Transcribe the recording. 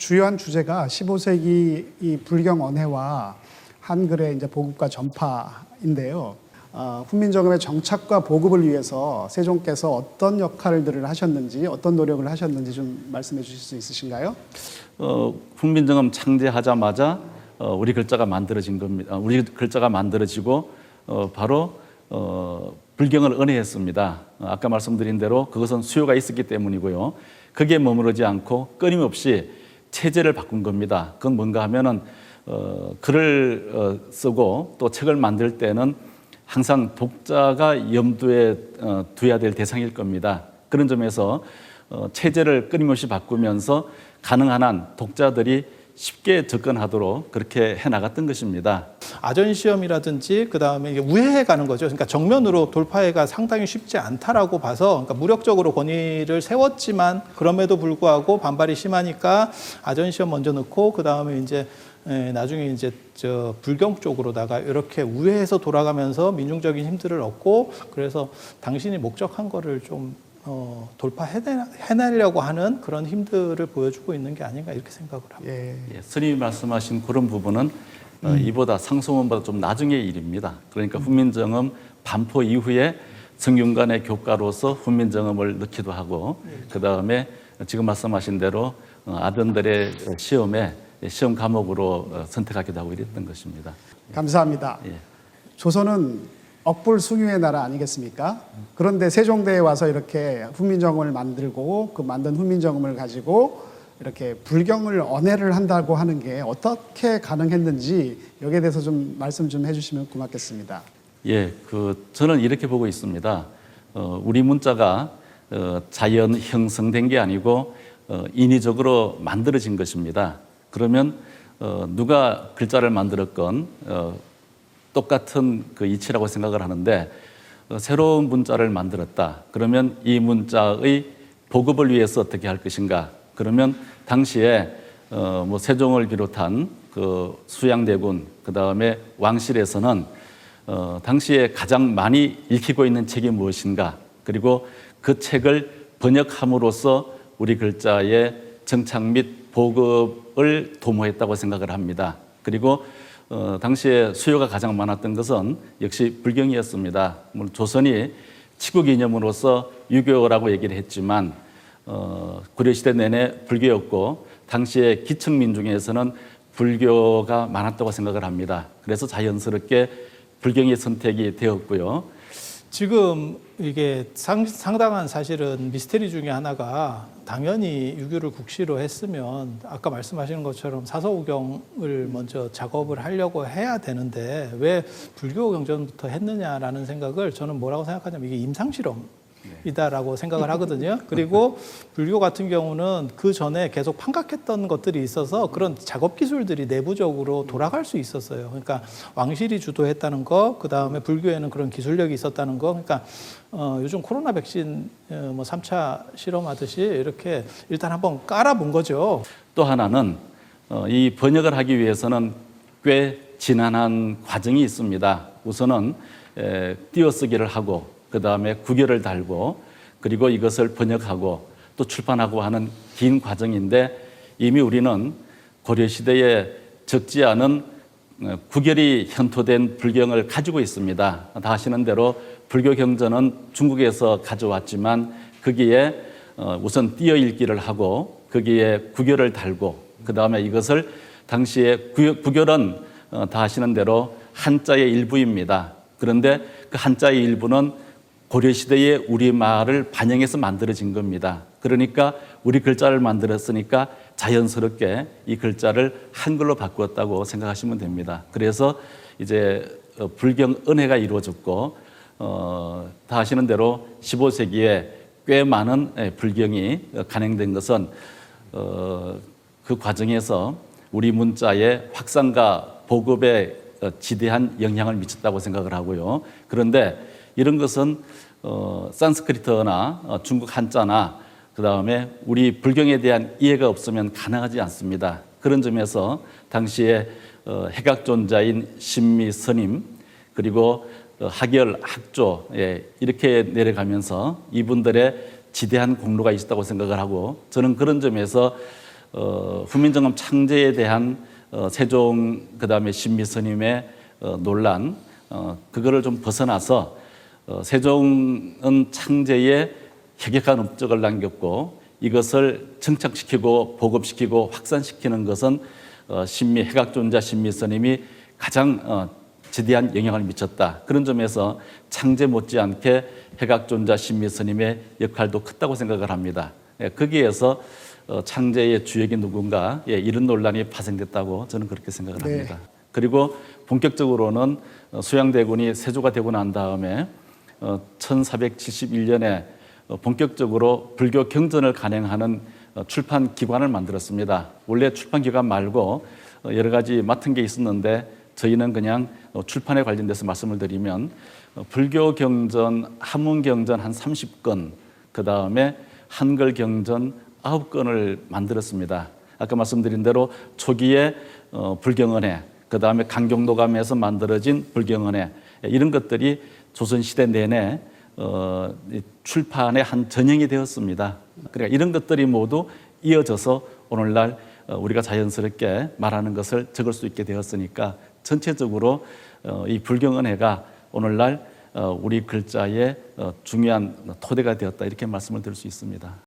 주요한 주제가 15세기 이 불경 언해와 한글의 이제 보급과 전파인데요. 훈민정음의 정착과 보급을 위해서 세종께서 어떤 역할들을 하셨는지, 어떤 노력을 하셨는지 좀 말씀해 주실 수 있으신가요? 훈민정음 창제하자마자 우리 글자가 만들어진 겁니다. 우리 글자가 만들어지고 바로 불경을 은혜했습니다. 아까 말씀드린 대로 그것은 수요가 있었기 때문이고요. 거기에 머무르지 않고 끊임없이 체제를 바꾼 겁니다. 그건 뭔가 하면은 글을 쓰고 또 책을 만들 때는 항상 독자가 염두에 두어야 될 대상일 겁니다. 그런 점에서 체제를 끊임없이 바꾸면서 가능한 한 독자들이 쉽게 접근하도록 그렇게 해나갔던 것입니다. 아전시험이라든지 그다음에 이게 우회해 가는 거죠. 그러니까 정면으로 돌파해가 상당히 쉽지 않다라고 봐서 그러니까 무력적으로 권위를 세웠지만 그럼에도 불구하고 반발이 심하니까 아전시험 먼저 넣고 그다음에 이제 나중에 이제 저 불경 쪽으로다가 이렇게 우회해서 돌아가면서 민중적인 힘들을 얻고 그래서 당신이 목적한 거를 좀 돌파해내려고 하는 그런 힘들을 보여주고 있는 게 아닌가 이렇게 생각을 합니다. 예. 스님이 말씀하신 그런 부분은 이보다 상소문보다 좀 나중의 일입니다. 그러니까 훈민정음 반포 이후에 성균관의 교과로서 훈민정음을 넣기도 하고 그 다음에 지금 말씀하신 대로 아들들의 시험 과목으로 선택하기도 하고 이랬던 것입니다. 감사합니다. 예. 조선은 억불숭유의 나라 아니겠습니까? 그런데 세종대에 와서 이렇게 훈민정음을 만들고 그 만든 훈민정음을 가지고 이렇게 불경을 언해를 한다고 하는 게 어떻게 가능했는지 여기에 대해서 좀 말씀 좀 해주시면 고맙겠습니다. 예, 저는 이렇게 보고 있습니다. 우리 문자가 자연 형성된 게 아니고 인위적으로 만들어진 것입니다. 그러면 누가 글자를 만들었건 똑같은 그 이치라고 생각을 하는데 새로운 문자를 만들었다. 그러면 이 문자의 보급을 위해서 어떻게 할 것인가? 그러면 당시에 뭐 세종을 비롯한 그 수양대군 그 다음에 왕실에서는 당시에 가장 많이 읽히고 있는 책이 무엇인가? 그리고 그 책을 번역함으로써 우리 글자의 정착 및 보급을 도모했다고 생각을 합니다. 그리고 당시에 수요가 가장 많았던 것은 역시 불경이었습니다. 물론 조선이 치국 이념으로서 유교라고 얘기를 했지만 고려시대 내내 불교였고 당시에 기층 민중에서는 불교가 많았다고 생각을 합니다. 그래서 자연스럽게 불경이 선택이 되었고요. 지금 이게 상당한 사실은 미스테리 중에 하나가 당연히 유교를 국시로 했으면 아까 말씀하시는 것처럼 사서우경을 먼저 작업을 하려고 해야 되는데 왜 불교 경전부터 했느냐라는 생각을 저는 뭐라고 생각하냐면 이게 임상실험이다라고 생각을 하거든요. 그리고 불교 같은 경우는 그 전에 계속 판각했던 것들이 있어서 그런 작업 기술들이 내부적으로 돌아갈 수 있었어요. 그러니까 왕실이 주도했다는 거, 그 다음에 불교에는 그런 기술력이 있었다는 거. 그러니까 요즘 코로나 백신 뭐 3차 실험하듯이 이렇게 일단 한번 깔아본 거죠. 또 하나는 이 번역을 하기 위해서는 꽤 지난한 과정이 있습니다. 우선은 띄어쓰기를 하고 그 다음에 구결을 달고 그리고 이것을 번역하고 또 출판하고 하는 긴 과정인데 이미 우리는 고려시대에 적지 않은 구결이 현토된 불경을 가지고 있습니다. 다 아시는 대로 불교 경전은 중국에서 가져왔지만 거기에 우선 띄어 읽기를 하고 거기에 구결을 달고 그 다음에 이것을 당시에 구결은 다 아시는 대로 한자의 일부입니다. 그런데 그 한자의 일부는 고려시대의 우리말을 반영해서 만들어진 겁니다. 그러니까 우리 글자를 만들었으니까 자연스럽게 이 글자를 한글로 바꾸었다고 생각하시면 됩니다. 그래서 이제 불경 은혜가 이루어졌고 다 아시는 대로 15세기에 꽤 많은 불경이 간행된 것은 그 과정에서 우리 문자의 확산과 보급에 지대한 영향을 미쳤다고 생각을 하고요. 그런데 이런 것은 산스크리트나 중국 한자나 그 다음에 우리 불경에 대한 이해가 없으면 가능하지 않습니다. 그런 점에서 당시에 해각존자인 신미 스님 그리고 학열, 학조 이렇게 내려가면서 이분들의 지대한 공로가 있었다고 생각을 하고 저는 그런 점에서 훈민정음 창제에 대한 세종 그다음에 신미스님의 논란 그거를 좀 벗어나서 세종은 창제에 혁혁한 업적을 남겼고 이것을 정착시키고 보급시키고 확산시키는 것은 해각존자 신미스님이 가장 지대한 영향을 미쳤다. 그런 점에서 창제 못지않게 해각존자 신미스님의 역할도 컸다고 생각을 합니다. 거기에서 창제의 주역이 누군가 이런 논란이 파생됐다고 저는 그렇게 생각을 합니다. 그리고 본격적으로는 수양대군이 세조가 되고 난 다음에 1471년에 본격적으로 불교 경전을 간행하는 출판 기관을 만들었습니다. 원래 출판 기관 말고 여러 가지 맡은 게 있었는데 저희는 그냥 출판에 관련돼서 말씀을 드리면 불교 경전, 한문 경전 한 30권, 그 다음에 한글 경전 9권을 만들었습니다. 아까 말씀드린 대로 초기에 불경언해, 그 다음에 강경도감에서 만들어진 불경언해 이런 것들이 조선시대 내내 출판의 한 전형이 되었습니다. 그러니까 이런 것들이 모두 이어져서 오늘날 우리가 자연스럽게 말하는 것을 적을 수 있게 되었으니까 전체적으로 이 불경언해가 오늘날 우리 글자의 중요한 토대가 되었다 이렇게 말씀을 드릴 수 있습니다.